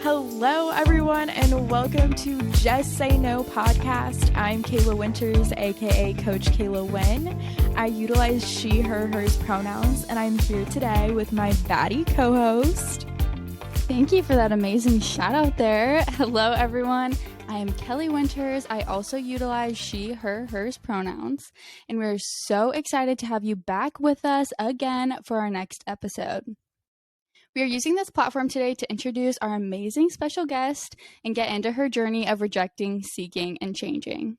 Hello, everyone, and welcome to Just Say No podcast. I'm Kayla Winters, aka Coach Kayla Wynn. I utilize she, her, hers pronouns, and I'm here today with my baddie co-host. Thank you for that amazing shout out there. Hello, everyone. I am Kelly Winters. I also utilize she, her, hers pronouns, and we're so excited to have you back with us again for our next episode. We are using this platform today to introduce our amazing special guest and get into her journey of rejecting, seeking, and changing.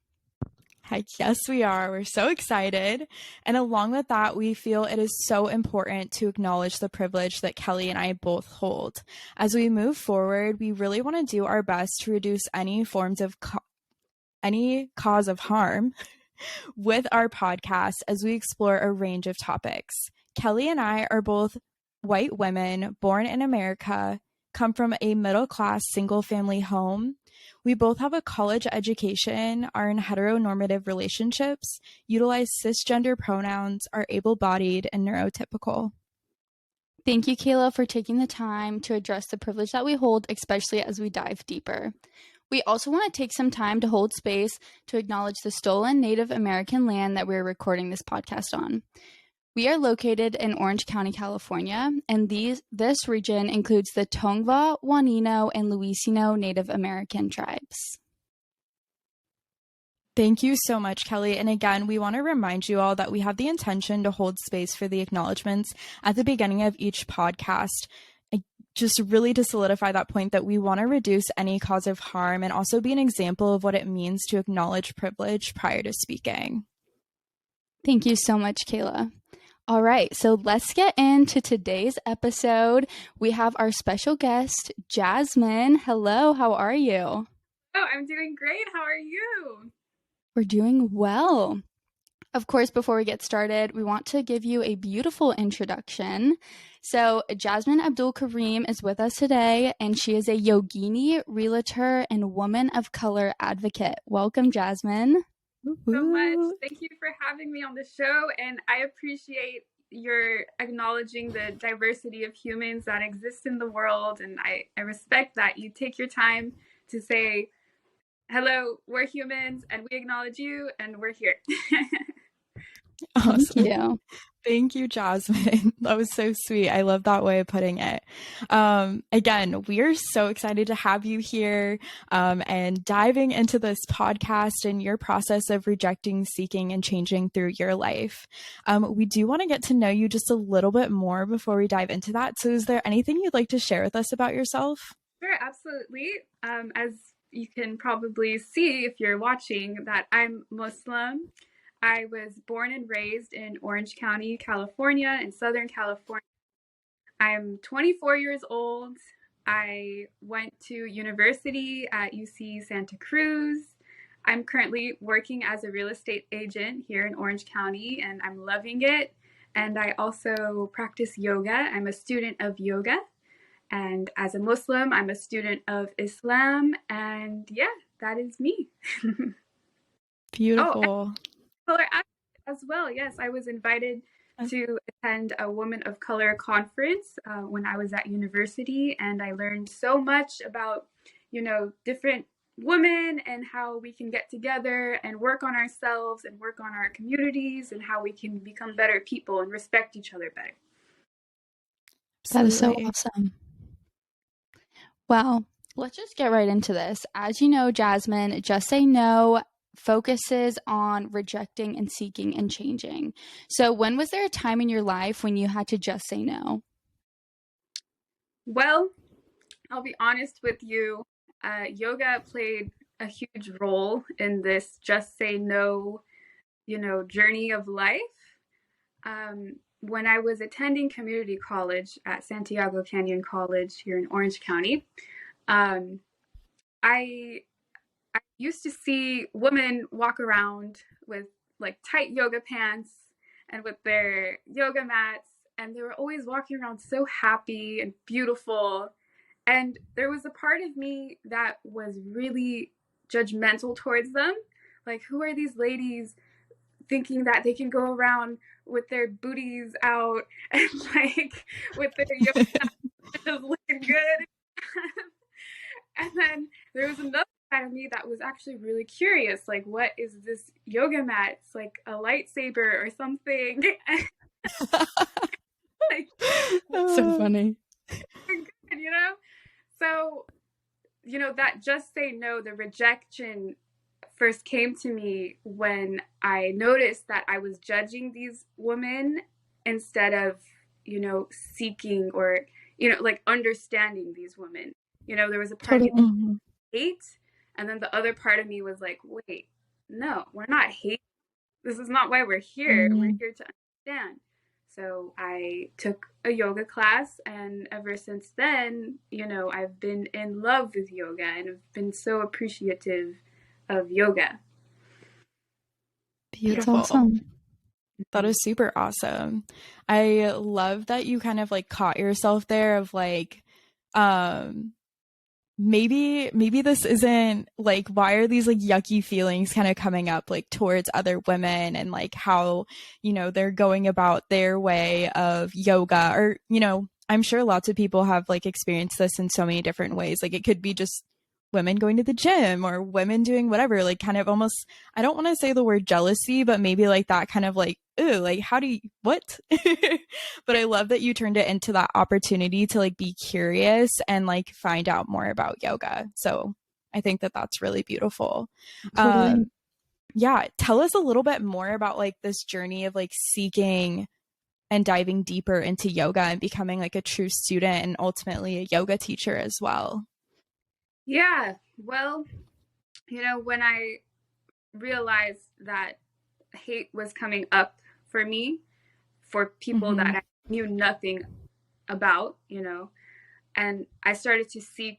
Heck yes, we are. We're so excited. And along with that, we feel it is so important to acknowledge the privilege that Kelly and I both hold. As we move forward, we really want to do our best to reduce any forms of any cause of harm with our podcast as we explore a range of topics. Kelly and I are both white women born in America, come from a middle-class single-family home. We both have a college education, are in heteronormative relationships, utilize cisgender pronouns, are able-bodied, and neurotypical. Thank you, Kayla, for taking the time to address the privilege that we hold, especially as we dive deeper. We also want to take some time to hold space to acknowledge the stolen Native American land that we're recording this podcast on. We are located in Orange County, California, and this region includes the Tongva, Juanino, and Luiseno Native American tribes. Thank you so much, Kelly. And again, we want to remind you all that we have the intention to hold space for the acknowledgements at the beginning of each podcast, just really to solidify that point that we want to reduce any cause of harm and also be an example of what it means to acknowledge privilege prior to speaking. Thank you so much, Kayla. All right, so let's get into today's episode. We have our special guest, Jasmine. Hello, how are you? Oh, I'm doing great. How are you? We're doing well. Of course, before we get started, we want to give you a beautiful introduction. So Jasmine Abdul-Karim is with us today, and she is a yogini, realtor, and woman of color advocate. Welcome, Jasmine. So much. Thank you for having me on the show, and I appreciate your acknowledging the diversity of humans that exist in the world, and I respect that you take your time to say, hello, we're humans, and we acknowledge you, and we're here. Awesome. Thank you. Thank you, Jasmine. That was so sweet. I love that way of putting it. Again, we are so excited to have you here and diving into this podcast and your process of rejecting, seeking, and changing through your life. We do want to get to know you just a little bit more before we dive into that. So is there anything you'd like to share with us about yourself? Sure, absolutely. As you can probably see if you're watching, that I'm Muslim. I was born and raised in Orange County, California, in Southern California. I'm 24 years old. I went to university at UC Santa Cruz. I'm currently working as a real estate agent here in Orange County, and I'm loving it. And I also practice yoga. I'm a student of yoga. And as a Muslim, I'm a student of Islam. And yeah, that is me. Beautiful. Color as well. Yes, I was invited to attend a Woman of Color conference when I was at university, and I learned so much about, different women and how we can get together and work on ourselves and work on our communities and how we can become better people and respect each other better. That is so awesome. Well, let's just get right into this. As you know, Jasmine, Just Say No focuses on rejecting and seeking and changing. So when was there a time in your life when you had to just say no? Well, I'll be honest with you. Yoga played a huge role in this just say no, journey of life. When I was attending community college at Santiago Canyon College here in Orange County, I used to see women walk around with like tight yoga pants and with their yoga mats, and they were always walking around so happy and beautiful. And there was a part of me that was really judgmental towards them. Like, who are these ladies thinking that they can go around with their booties out and like with their yoga mats just looking good? there was another side of me that was actually really curious. Like, what is this yoga mat? It's like a lightsaber or something. Like, That's so funny. you know? So, you know, that just say no, the rejection first came to me when I noticed that I was judging these women instead of, you know, seeking or, you know, like understanding these women. You know, there was a part of me Totally. Mhm. that hate, and then the other part of me was like, wait, no, we're not hating. This is not why we're here. We're Mhm. here to understand. So I took a yoga class, and ever since then, you know, I've been in love with yoga and have been so appreciative of yoga. That's Beautiful. awesome. That is super awesome. I love that you kind of like caught yourself there of like, um, maybe this isn't like, why are these like yucky feelings kind of coming up like towards other women, and like how, you know, they're going about their way of yoga, or, you know, I'm sure lots of people have like experienced this in so many different ways. Like it could be just women going to the gym or women doing whatever, like kind of almost, I don't want to say the word jealousy, but maybe like that kind of like, ooh, like how do you, what? But I love that you turned it into that opportunity to like be curious and like find out more about yoga. So I think that that's really beautiful. Totally. Yeah, tell us a little bit more about like this journey of like seeking and diving deeper into yoga and becoming like a true student and ultimately a yoga teacher as well. Yeah, well, you know, when I realized that hate was coming up for me, for people that Mm-hmm. I knew nothing about, you know, and I started to seek,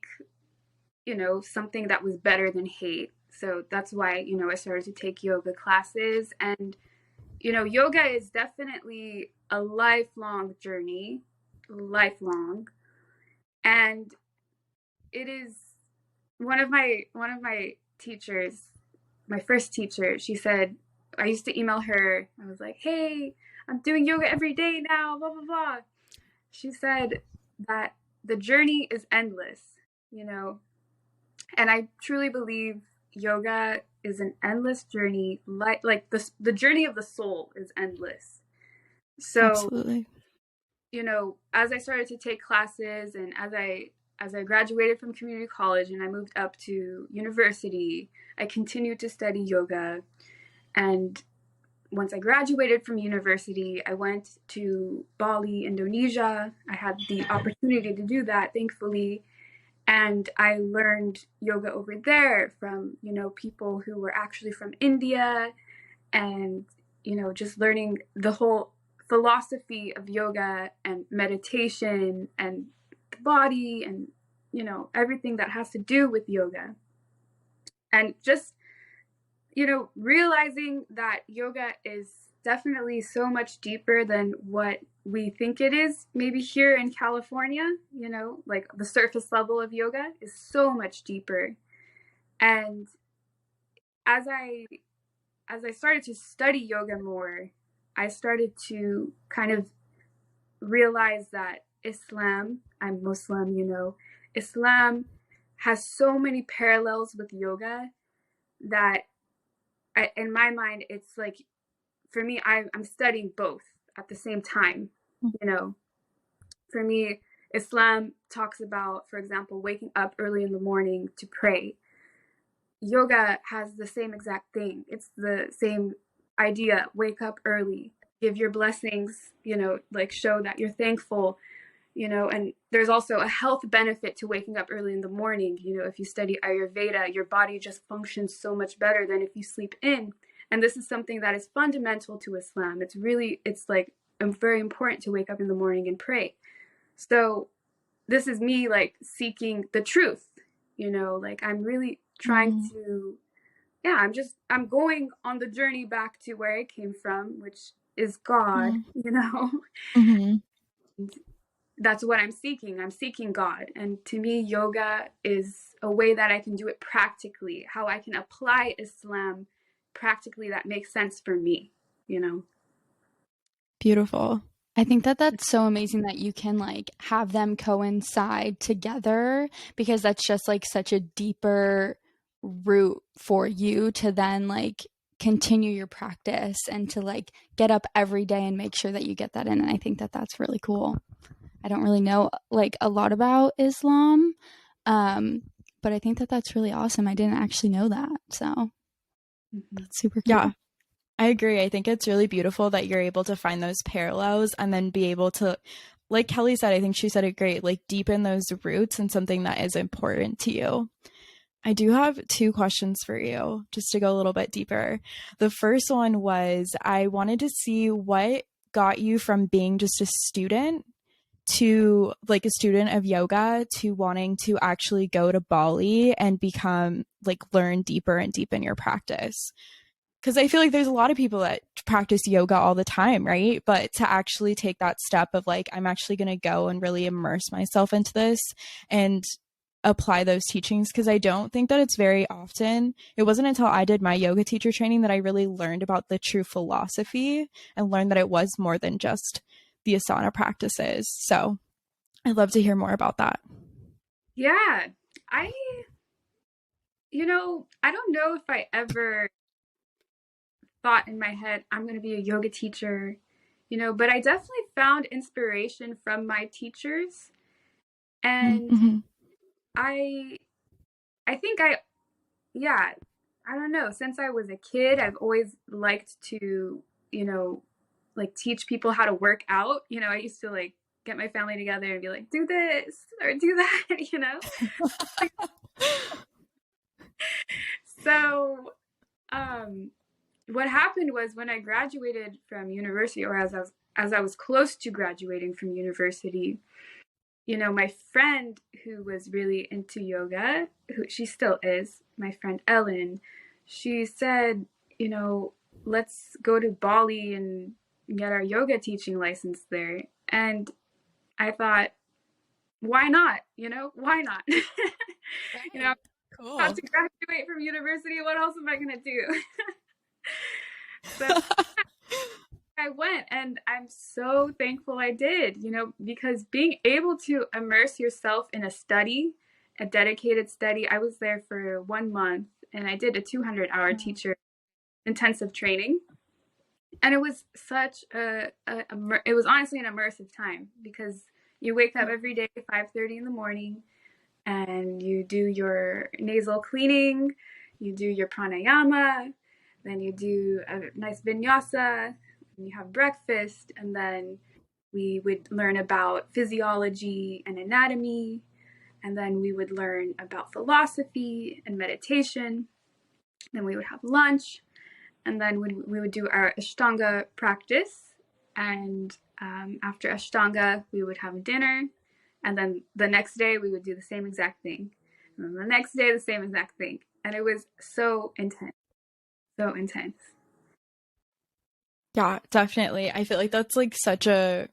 you know, something that was better than hate. So that's why, you know, I started to take yoga classes. And, you know, yoga is definitely a lifelong journey, lifelong. And it is one of my teachers, my first teacher, she said, I used to email her. I was like, hey, I'm doing yoga every day now, blah, blah, blah. She said that the journey is endless, you know, and I truly believe yoga is an endless journey, like the journey of the soul is endless. So, Absolutely. you know, as I started to take classes and as I graduated from community college and I moved up to university, I continued to study yoga. And once I graduated from university, I went to Bali, Indonesia. I had the opportunity to do that, thankfully. And I learned yoga over there from, you know, people who were actually from India, and, you know, just learning the whole philosophy of yoga and meditation and the body and, you know, everything that has to do with yoga. And just, you know, realizing that yoga is definitely so much deeper than what we think it is. Maybe here in California, you know, like the surface level of yoga is so much deeper. And as I as I started to study yoga more, I started to kind of realize that Islam, I'm Muslim, you know, Islam has so many parallels with yoga that in my mind, it's like, for me, I'm studying both at the same time. You know, for me, Islam talks about, for example, waking up early in the morning to pray. Yoga has the same exact thing. It's the same idea. Wake up early, give your blessings, you know, like show that you're thankful, you know, and there's also a health benefit to waking up early in the morning. You know, if you study Ayurveda, your body just functions so much better than if you sleep in. And this is something that is fundamental to Islam. It's like very important to wake up in the morning and pray. So this is me like seeking the truth, you know, like I'm really trying Mm-hmm. to, yeah, I'm going on the journey back to where I came from, which is God, you know. Mm-hmm. That's what I'm seeking. I'm seeking God. And to me, yoga is a way that I can do it practically, how I can apply Islam practically that makes sense for me, you know? Beautiful. I think that that's so amazing that you can like have them coincide together, because that's just like such a deeper route for you to then like continue your practice and to like get up every day and make sure that you get that in. And I think that that's really cool. I don't really know like a lot about Islam, um, but I think that that's really awesome. I didn't actually know that. So that's super cool. Yeah, I agree. I think it's really beautiful that you're able to find those parallels and then be able to, like Kelly said, I think she said it great, like deepen those roots and something that is important to you. I do have 2 questions for you, just to go a little bit deeper. The first one was, I wanted to see what got you from being just a student to like a student of yoga to wanting to actually go to Bali and become like learn deeper and deepen your practice. Because I feel like there's a lot of people that practice yoga all the time, right? But to actually take that step of like, I'm actually going to go and really immerse myself into this and apply those teachings, because I don't think that it's very often. It wasn't until I did my yoga teacher training that I really learned about the true philosophy and learned that it was more than just the asana practices. So I'd love to hear more about that. Yeah, I, I don't know if I ever thought in my head, I'm going to be a yoga teacher, but I definitely found inspiration from my teachers. And Mm-hmm. I, I think yeah, I don't know. Since I was a kid, I've always liked to, like teach people how to work out. I used to like get my family together and be like, do this or do that. So, um, what happened was when I graduated from university, or as I was close to graduating from university, my friend who was really into yoga, who she still is, my friend Ellen, she said, let's go to Bali and get our yoga teaching license there. And I thought, why not? Why not? I'm about Cool. to graduate from university. What else am I going to do? So I went, and I'm so thankful I did, because being able to immerse yourself in a dedicated study. I was there for 1 month, and I did a 200-hour teacher intensive training. And it was such it was honestly an immersive time, because you wake up every day at 5:30 in the morning, and you do your nasal cleaning, you do your pranayama, then you do a nice vinyasa, and you have breakfast, and then we would learn about physiology and anatomy, and then we would learn about philosophy and meditation. Then we would have lunch, and then we would do our Ashtanga practice, and after Ashtanga, we would have dinner, and then the next day we would do the same exact thing, and then the next day the same exact thing, and it was so intense, so intense. Yeah, definitely. I feel like that's like such a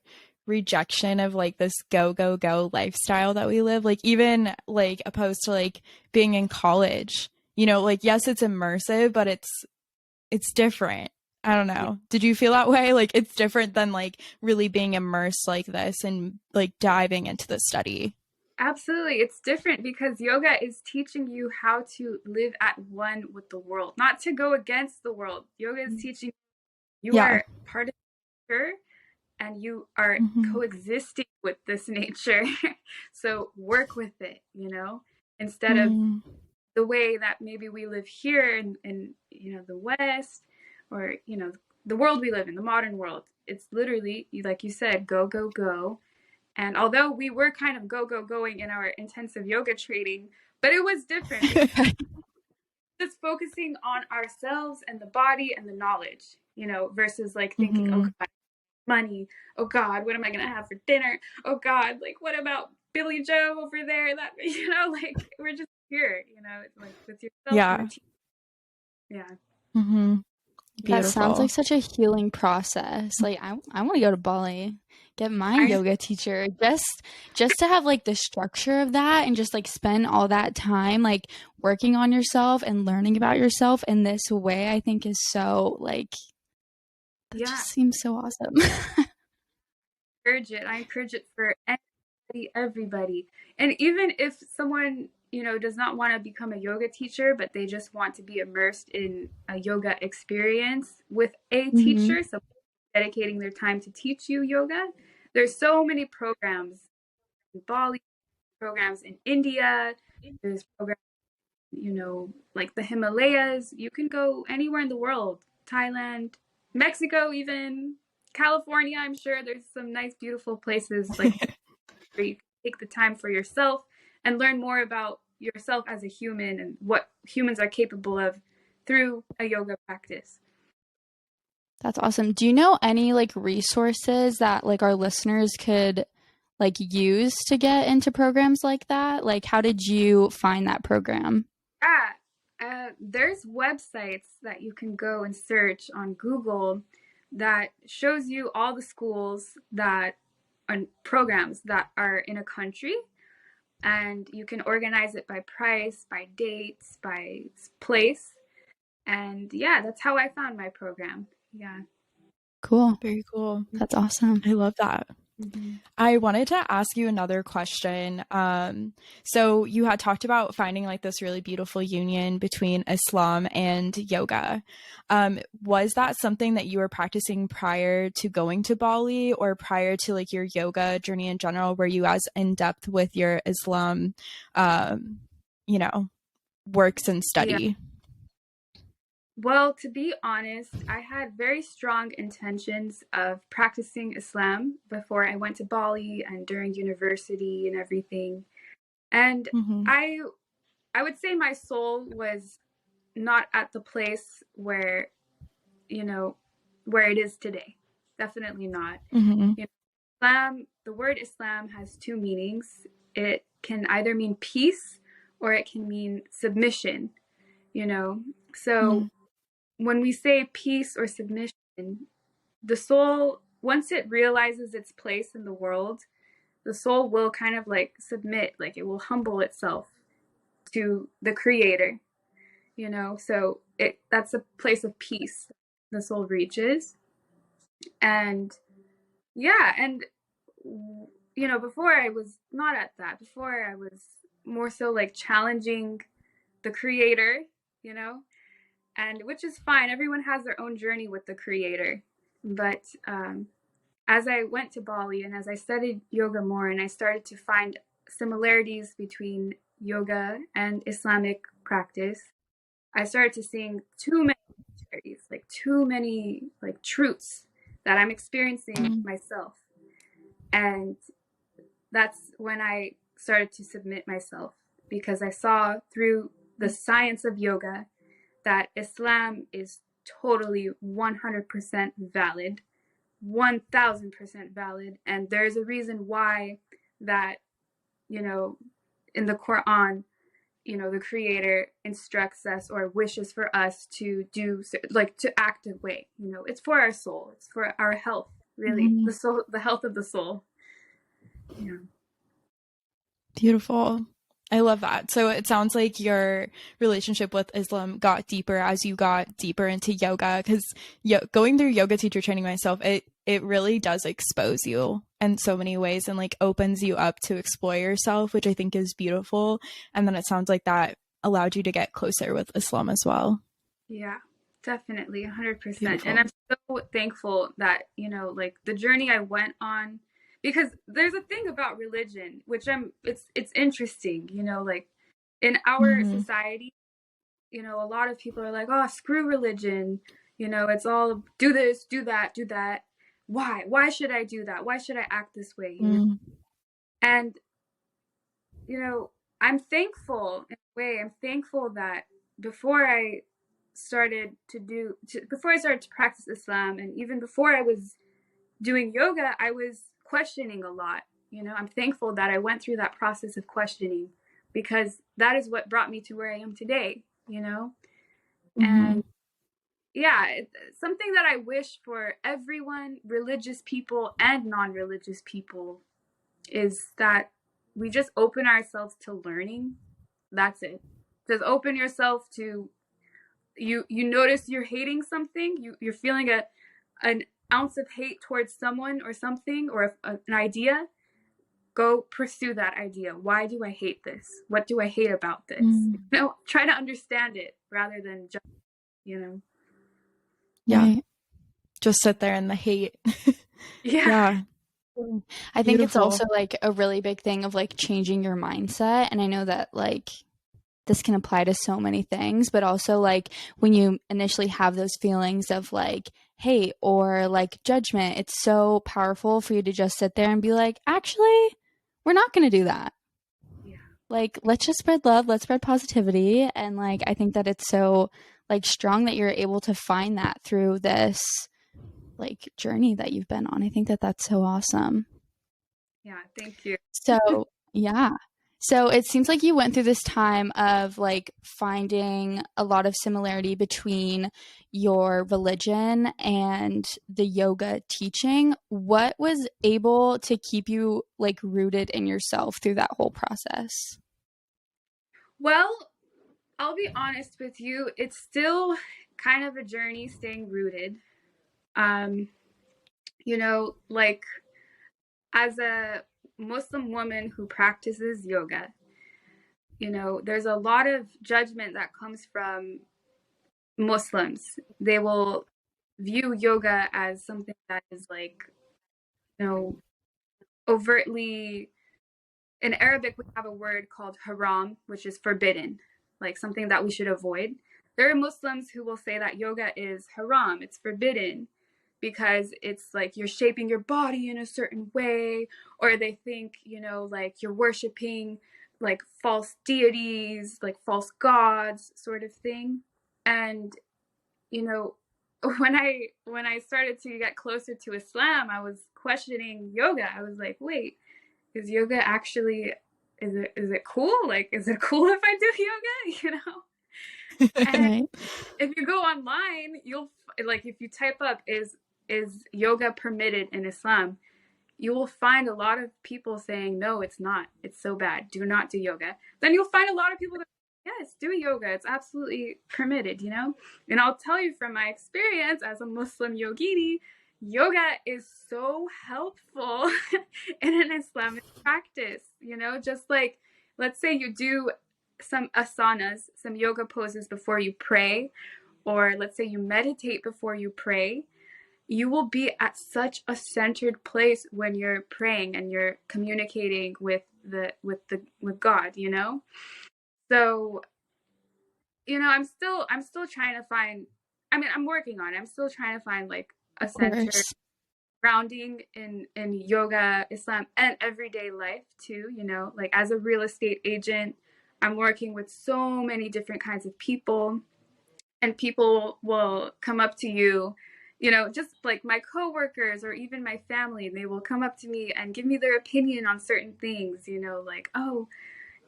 rejection of like this go, go, go lifestyle that we live. Like even like opposed to like being in college, like yes, it's immersive, but it's different. I don't Yeah, know. Did you feel that way? Like it's different than like really being immersed like this and like diving into the study. absolutely. It's different because yoga is teaching you how to live at one with the world, not to go against the world. Yoga is teaching you Yeah. are part of nature, and you are Hmm. coexisting with this nature. So work with it, instead of Mm. the way that maybe we live here in the West, or the world we live in, the modern world. It's literally, like you said, go, go, go. And although we were kind of go, go, going in our intensive yoga training, but it was different because just focusing on ourselves and the body and the knowledge, versus like thinking, oh Hmm. God, money. Oh God, what am I gonna have for dinner? Oh God, like what about Billy Joe over there? That like we're just here, like with yourself and the Yeah. team. Yeah. Hmm. That sounds like Beautiful. such a healing process. Like I want to go to Bali, get my I yoga teacher, just to have like the structure of that and just like spend all that time like working on yourself and learning about yourself in this way. I think is so like that yeah. just seems so awesome. encourage it. I encourage it for everybody. And even if someone, does not want to become a yoga teacher, but they just want to be immersed in a yoga experience with a teacher, so dedicating their time to teach you yoga. There's so many programs in Bali, programs in India, there's programs, like the Himalayas. You can go anywhere in the world, Thailand, Mexico, even California. I'm sure there's some nice, beautiful places like where you can take the time for yourself and learn more about yourself as a human and what humans are capable of through a yoga practice. That's awesome. Do you know any like resources that like our listeners could like use to get into programs like that? Like how did you find that program? There's websites that you can go and search on Google that shows you all the schools that and programs that are in a country, and you can organize it by price, by dates, by place. And yeah, that's how I found my program. Yeah. Cool. Very cool. That's awesome. I love that. Mm-hmm. I wanted to ask you another question. So you had talked about finding like this really beautiful union between Islam and yoga. Was that something that you were practicing prior to going to Bali, or prior to like your yoga journey in general? Were you as in depth with your Islam, works and study? Yeah. Well, to be honest, I had very strong intentions of practicing Islam before I went to Bali and during university and everything. And I would say my soul was not at the place where, where it is today. Definitely not. Islam, the word Islam has two meanings. It can either mean peace or it can mean submission, So when we say peace or submission, the soul, once it realizes its place in the world, the soul will kind of like submit, like it will humble itself to the creator, so that's a place of peace the soul reaches. And yeah, and before I was not at that. Before I was more so like challenging the creator, and which is fine. Everyone has their own journey with the creator. But as I went to Bali and as I studied yoga more and I started to find similarities between yoga and Islamic practice, I started to seeing too many truths that I'm experiencing myself. And that's when I started to submit myself, because I saw through the science of yoga that Islam is totally 100% valid, 1000% valid. And there's a reason why that, in the Quran, the creator instructs us or wishes for us to do, like, to act a way, it's for our soul. It's for our health, really. The soul, the health of the soul. Yeah. Beautiful. I love that. So it sounds like your relationship with Islam got deeper as you got deeper into yoga, because going through yoga teacher training myself, it really does expose you in so many ways and like opens you up to explore yourself, which I think is beautiful. And then it sounds like that allowed you to get closer with Islam as well. Yeah, definitely 100%. Beautiful. And I'm so thankful that, like the journey I went on, because there's a thing about religion, which it's interesting, like in our society, a lot of people are like, oh, screw religion. It's all do this, do that, do that. Why should I do that? Why should I act this way? And, I'm thankful in a way. I'm thankful that before I started to practice Islam, and even before I was doing yoga, I was questioning a lot. I'm thankful that I went through that process of questioning, because that is what brought me to where I am today, And yeah, it's something that I wish for everyone, religious people and non-religious people, is that we just open ourselves to learning. That's it. Just open yourself to, you notice you're hating something, you're feeling an ounce of hate towards someone or something or an idea, go pursue that idea. Why do I hate this? What do I hate about this? Try to understand it rather than just, Yeah. Right. Just sit there in the hate. Yeah. I think it's Beautiful. also like a really big thing of like changing your mindset. And I know that like this can apply to so many things, but also like when you initially have those feelings of like hate or like judgment, it's so powerful for you to just sit there and be like, actually, we're not going to do that. Yeah. Like, let's just spread love, let's spread positivity. And like, I think that it's so like strong that you're able to find that through this like journey that you've been on. I think that that's so awesome. Yeah. Thank you. So, yeah. So it seems like you went through this time of like finding a lot of similarity between your religion and the yoga teaching. What was able to keep you like rooted in yourself through that whole process? Well, I'll be honest with you. It's still kind of a journey staying rooted. Like as a Muslim woman who practices yoga, there's a lot of judgment that comes from Muslims. They will view yoga as something that is like, overtly. In Arabic, we have a word called haram, which is forbidden, like something that we should avoid. There are Muslims who will say that yoga is haram, it's forbidden, because it's like you're shaping your body in a certain way, or they think, like you're worshiping like false deities, like false gods, sort of thing. And, when I started to get closer to Islam, I was questioning yoga. I was like, wait, is yoga actually, is it cool? Like, is it cool if I do yoga? And Right. if you go online, you'll like, if you type up is yoga permitted in Islam, you will find a lot of people saying no, it's not, it's so bad, do not do yoga. Then you'll find a lot of people that, yes, do yoga, it's absolutely permitted. And I'll tell you from my experience as a Muslim yogini, yoga is so helpful in an Islamic practice. Just like, let's say you do some asanas, some yoga poses before you pray, or let's say you meditate before you pray, you will be at such a centered place when you're praying and you're communicating with God. So, I'm still trying to find, I'm working on it. I'm still trying to find like a Of center course. grounding in yoga, Islam, and everyday life too. Like as a real estate agent, I'm working with so many different kinds of people, and people will come up to you, just like my coworkers or even my family, they will come up to me and give me their opinion on certain things, like, oh,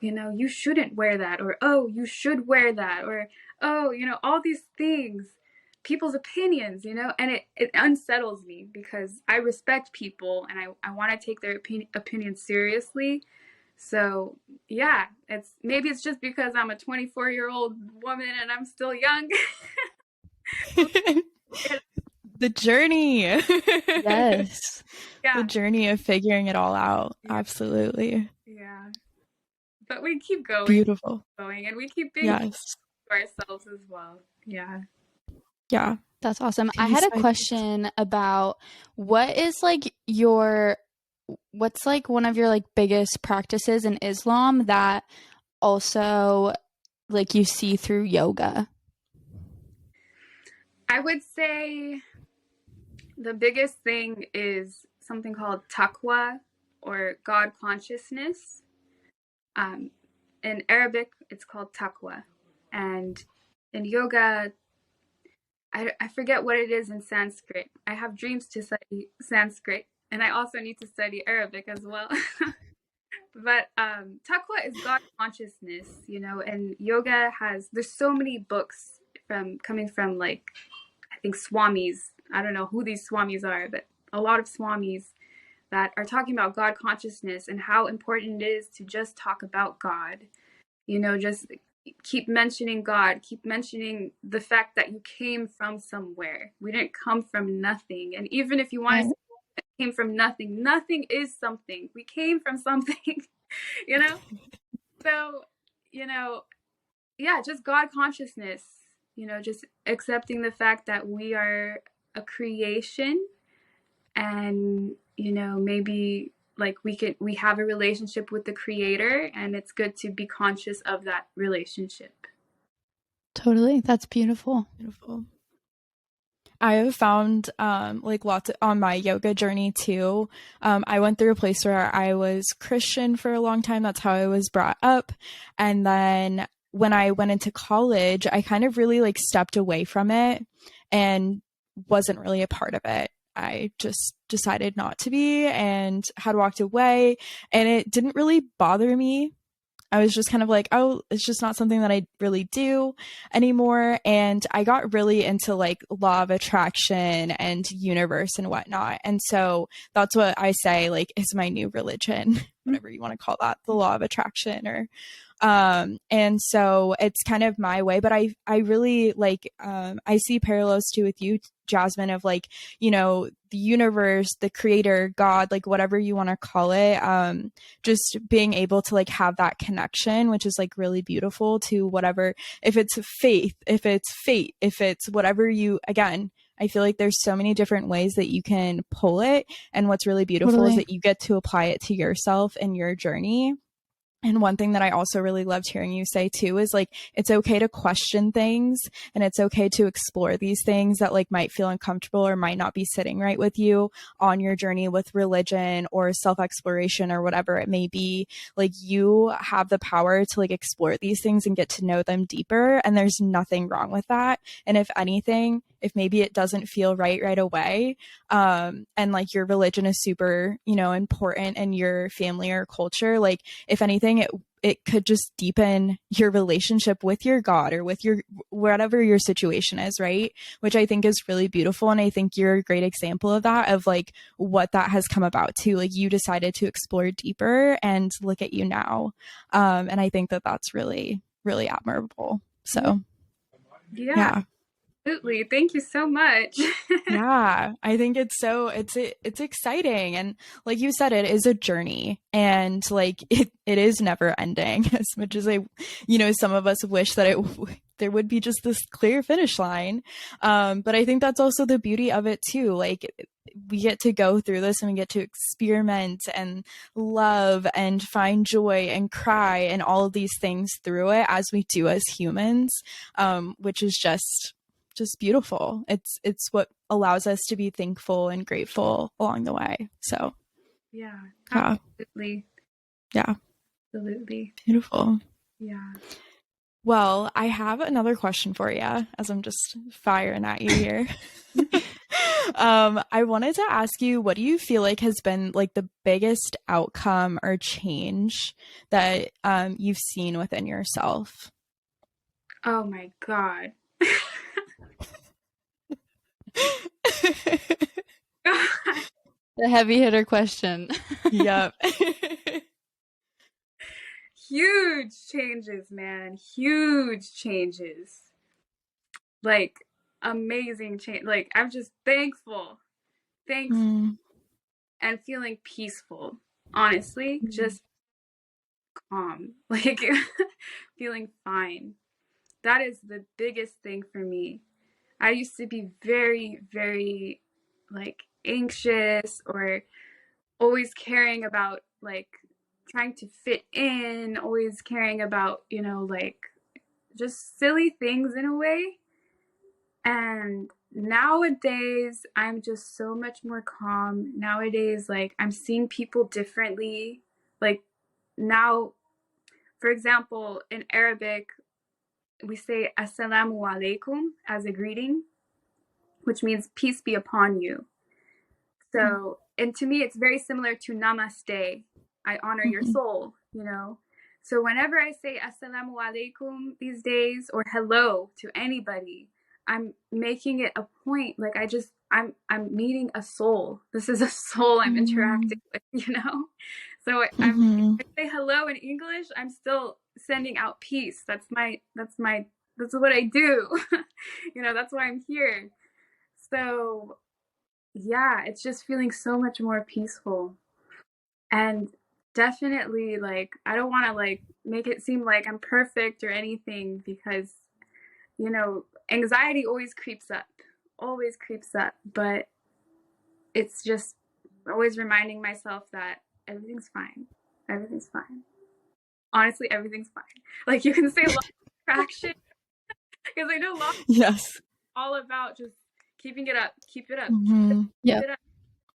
you shouldn't wear that, or oh, you should wear that, or oh, all these things, people's opinions, and it unsettles me because I respect people and I want to take their opinions seriously. So yeah, it's just because I'm a 24-year-old woman and I'm still young. The journey. Yes. Yeah. The journey of figuring it all out. Yeah. Absolutely. Yeah. But we keep Beautiful. going, and we keep being Yes. to ourselves as well. Yeah. Yeah. That's awesome. I Piece had a by question about what's like one of your like biggest practices in Islam that also like you see through yoga? I would say the biggest thing is something called taqwa, or God consciousness. In Arabic, it's called taqwa. And in yoga, I forget what it is in Sanskrit. I have dreams to study Sanskrit, and I also need to study Arabic as well. But taqwa is God consciousness, and yoga there's so many books coming from, like, I think swamis. I don't know who these swamis are, but a lot of swamis that are talking about God consciousness and how important it is to just talk about God, just keep mentioning God, keep mentioning the fact that you came from somewhere. We didn't come from nothing. And even if you want to say came from nothing, nothing is something. We came from something, you know? So, you know, yeah, just God consciousness, you know, just accepting the fact that we are a creation, and, you know, maybe like we have a relationship with the creator, and it's good to be conscious of that relationship. Totally. That's beautiful. Beautiful. I have found like lots on my yoga journey too. I went through a place where I was Christian for a long time. That's how I was brought up. And then when I went into college, I kind of really like stepped away from it and wasn't really a part of it. I just decided not to be and had walked away, and it didn't really bother me. I was just kind of like, oh, it's just not something that I really do anymore. And I got really into like law of attraction and universe and whatnot. And so that's what I say, like, is my new religion, whatever you want to call that, the law of attraction. Or and so it's kind of my way, but I really like I see parallels too with you, Jasmine, of like, you know, the universe, the creator, God, like whatever you want to call it, just being able to like have that connection, which is like really beautiful, to whatever, if it's faith, if it's fate, if it's whatever you, again, I feel like there's so many different ways that you can pull it, and what's really beautiful is that you get to apply it to yourself and your journey. And one thing that I also really loved hearing you say too is like, it's okay to question things, and it's okay to explore these things that like might feel uncomfortable or might not be sitting right with you on your journey with religion or self-exploration or whatever it may be. Like, you have the power to like explore these things and get to know them deeper. And there's nothing wrong with that. And if anything, if maybe it doesn't feel right away, and like your religion is super, you know, important in your family or culture, like if anything, it could just deepen your relationship with your God or with your whatever your situation is, right? Which I think is really beautiful. And I think you're a great example of that, of like what that has come about too. Like, you decided to explore deeper, and look at you now. And I think that that's really, really admirable. So Yeah. Absolutely. Thank you so much. Yeah, I think it's exciting, and like you said, it is a journey, and like it is never ending. As much as you know, some of us wish that there would be just this clear finish line, but I think that's also the beauty of it too. Like, we get to go through this, and we get to experiment and love and find joy and cry and all of these things through it, as we do as humans, which is just beautiful. It's what allows us to be thankful and grateful along the way. So yeah, absolutely. Yeah. Absolutely. Beautiful. Yeah. Well, I have another question for you, as I'm just firing at you here. I wanted to ask you, what do you feel like has been like the biggest outcome or change that you've seen within yourself? Oh my God. The heavy hitter question. Yep. Huge changes, man. Huge changes. Like, amazing change. Like, I'm just thankful and feeling peaceful. Honestly, just calm. Like, feeling fine. That is the biggest thing for me. I used to be very, very like anxious, or always caring about like trying to fit in, always caring about, you know, like just silly things in a way. And nowadays, I'm just so much more calm. Nowadays, like, I'm seeing people differently. Like, now, for example, in Arabic, we say Assalamu alaikum as a greeting, which means peace be upon you. So, and to me, it's very similar to namaste. I honor your soul, you know? So whenever I say assalamu alaikum these days, or hello to anybody, I'm making it a point. Like, I'm meeting a soul. This is a soul I'm interacting with, you know? So if I say hello in English, I'm still sending out peace. That's what I do. That's why I'm here. So yeah, it's just feeling so much more peaceful. And definitely, like, I don't want to like make it seem like I'm perfect or anything, because anxiety always creeps up, but it's just always reminding myself that everything's fine. Everything's fine. Honestly, everything's fine. Like, you can say law of attraction, because I know law Yes. all about just keeping it up, keep it up, Mhm. keep it up.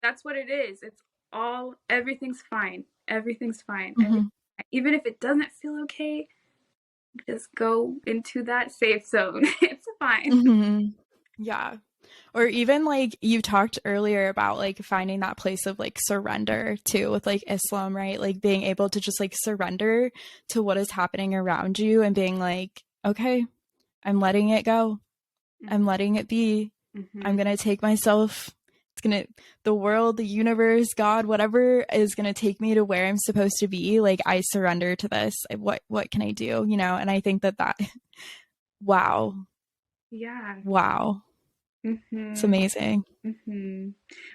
That's what it is. It's all, everything's fine. Everything's fine. Mhm. Even if it doesn't feel okay, just go into that safe zone. It's fine. Mhm. Yeah. Or even like you talked earlier about like finding that place of like surrender too with like Islam, right? Like being able to just like surrender to what is happening around you and being like, okay, I'm letting it go. I'm letting it be. I'm going to take myself, the world, the universe, God, whatever is going to take me to where I'm supposed to be. Like, I surrender to this. What can I do? And I think that wow. Yeah. Wow. It's amazing.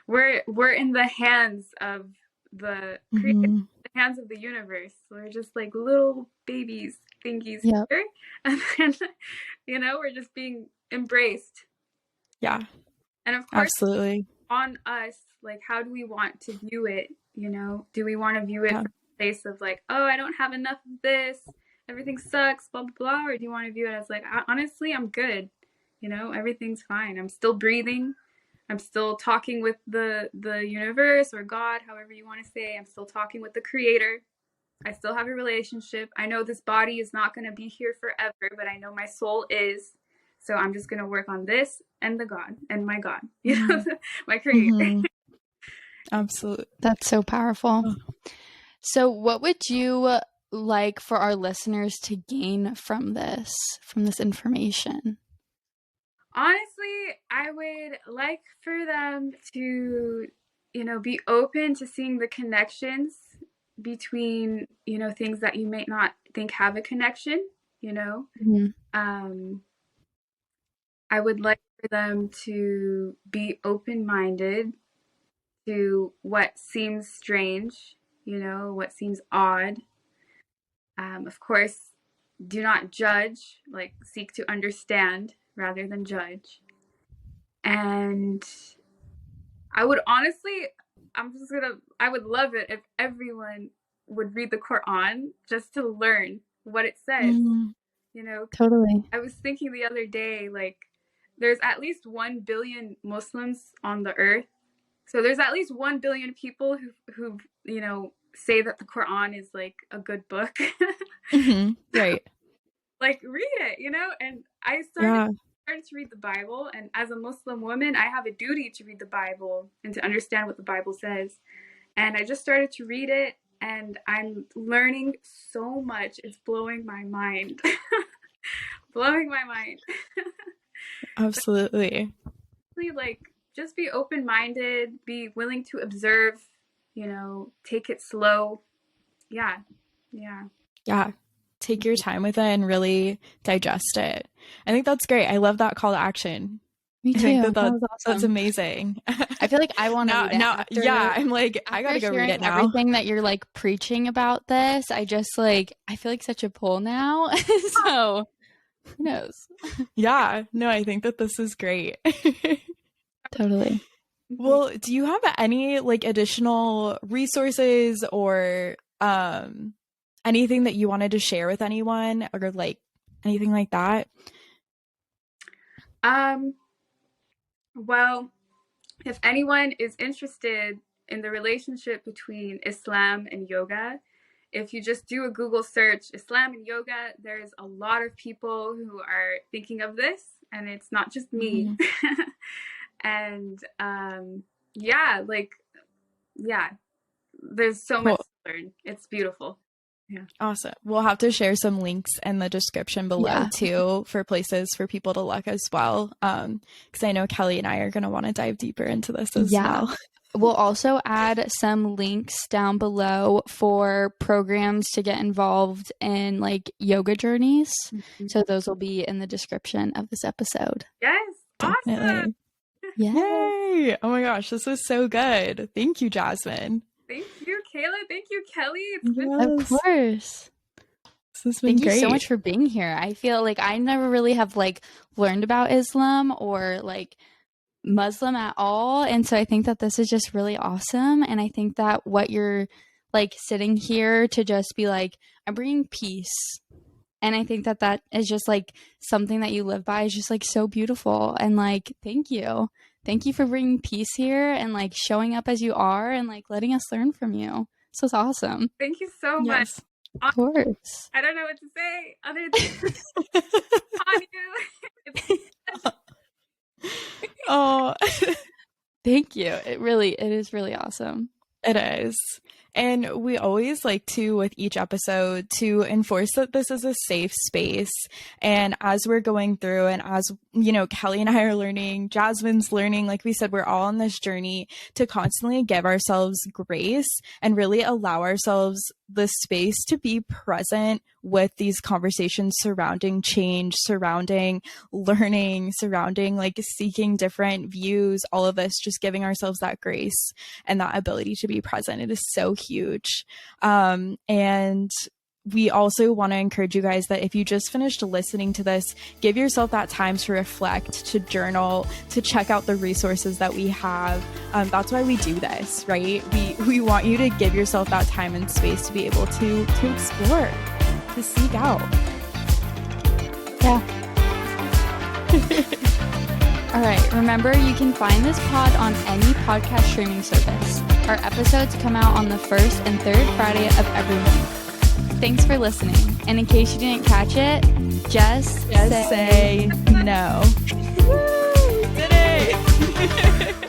We're in the hands of the creator, the hands of the universe. We're just like little babies thingies here. And then, we're just being embraced. Yeah. And of course, absolutely. On us, like, how do we want to view it? Do we want to view it from a place of like, oh, I don't have enough of this, everything sucks, blah, blah, blah? Or do you want to view it as like, honestly, I'm good. Everything's fine. I'm still breathing. I'm still talking with the universe or God, however you want to say. I'm still talking with the creator. I still have a relationship. I know this body is not going to be here forever, but I know my soul is. So I'm just going to work on this and the God and my God, my creator. Absolutely. That's so powerful. So what would you like for our listeners to gain from this information? Honestly, I would like for them to, be open to seeing the connections between, things that you may not think have a connection, I would like for them to be open-minded to what seems strange, what seems odd. Of course, do not judge, like, seek to understand rather than judge. And I would honestly, I would love it if everyone would read the Quran just to learn what it says. Totally. I was thinking the other day, like, there's at least 1 billion Muslims on the earth. So there's at least 1 billion people who say that the Quran is like a good book. Right. Like, read it, and I started to read the Bible, and as a Muslim woman, I have a duty to read the Bible and to understand what the Bible says. And I just started to read it, and I'm learning so much. It's blowing my mind. Blowing my mind. Absolutely. Like, just be open-minded, be willing to observe, take it slow. Yeah. Take your time with it and really digest it. I think that's great. I love that call to action. Me too. I think that was awesome. That's amazing. I feel like I want to read it now. I'm like, I gotta go read it now. Everything that you're like preaching about this, I just like, I feel like such a pull now. So who knows? Yeah. No, I think that this is great. Totally. Well, do you have any like additional resources or anything that you wanted to share with anyone or like anything like that? Well, if anyone is interested in the relationship between Islam and yoga, if you just do a Google search, Islam and yoga, there's a lot of people who are thinking of this, and it's not just me. And there's so much to learn. It's beautiful. Yeah. Awesome. We'll have to share some links in the description below too for places for people to look as well. Because I know Kelly and I are going to want to dive deeper into this as well. We'll also add some links down below for programs to get involved in like yoga journeys. So those will be in the description of this episode. Yes. Definitely. Awesome. Yeah. Yay. Oh my gosh, this was so good. Thank you, Jasmine. Thank you, Kayla. Thank you, Kelly. It's been Of course. This has been Thank great. you so much for being here. I feel like I never really have like learned about Islam or like Muslim at all. And so I think that this is just really awesome. And I think that what you're like sitting here to just be like, I'm bringing peace. And I think that that is just like something that you live by is just like so beautiful. And like, thank you. Thank you for bringing peace here and like showing up as you are and like letting us learn from you. This was awesome. Thank you so much. Of course. I don't know what to say other than on you. Oh, thank you. It is really awesome. it is. And we always like to, with each episode, to enforce that this is a safe space. And as we're going through and as, you know, Kelly and I are learning, Jasmine's learning, like we said, we're all on this journey to constantly give ourselves grace and really allow ourselves the space to be present with these conversations surrounding change, surrounding learning, surrounding like seeking different views, all of this, just giving ourselves that grace and that ability to be present. It is so huge. And we also want to encourage you guys that if you just finished listening to this, give yourself that time to reflect, to journal, to check out the resources that we have. That's why we do this, right? We want you to give yourself that time and space to be able to explore, to seek out. Yeah. All right. Remember, you can find this pod on any podcast streaming service. Our episodes come out on the first and third Friday of every month. Thanks for listening. And in case you didn't catch it, just say no. Woo, did it!